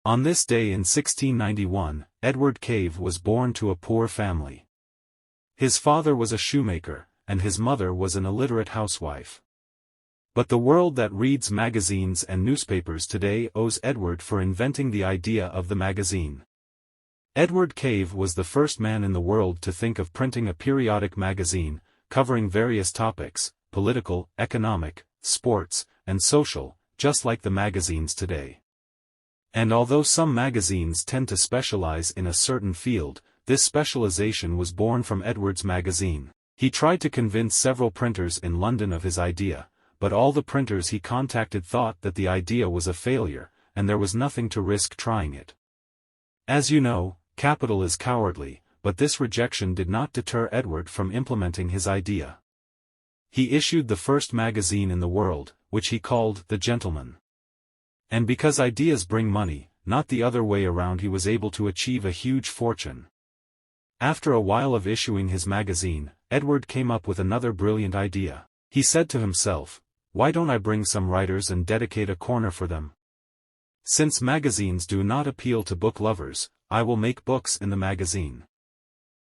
On this day in 1691, Edward Cave was born to a poor family. His father was a shoemaker, and his mother was an illiterate housewife. But the world that reads magazines and newspapers today owes Edward for inventing the idea of the magazine. Edward Cave was the first man in the world to think of printing a periodic magazine, covering various topics, political, economic, sports, and social, just like the magazines today. And although some magazines tend to specialize in a certain field, this specialization was born from Edward's magazine. He tried to convince several printers in London of his idea, but all the printers he contacted thought that the idea was a failure, and there was nothing to risk trying it. As you know, capital is cowardly, but this rejection did not deter Edward from implementing his idea. He issued the first magazine in the world, which he called The Gentleman. And because ideas bring money, not the other way around, he was able to achieve a huge fortune. After a while of issuing his magazine, Edward came up with another brilliant idea. He said to himself, "Why don't I bring some writers and dedicate a corner for them? Since magazines do not appeal to book lovers, I will make books in the magazine."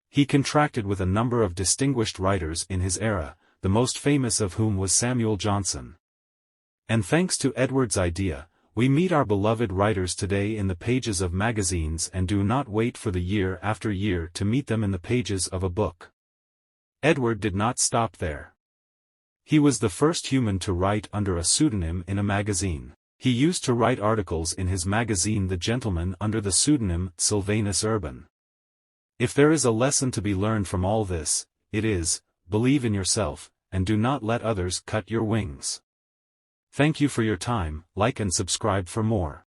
He contracted with a number of distinguished writers in his era, the most famous of whom was Samuel Johnson. And thanks to Edward's idea, we meet our beloved writers today in the pages of magazines and do not wait for the year after year to meet them in the pages of a book. Edward did not stop there. He was the first human to write under a pseudonym in a magazine. He used to write articles in his magazine The Gentleman under the pseudonym Sylvanus Urban. If there is a lesson to be learned from all this, it is, believe in yourself, and do not let others cut your wings. Thank you for your time, like and subscribe for more.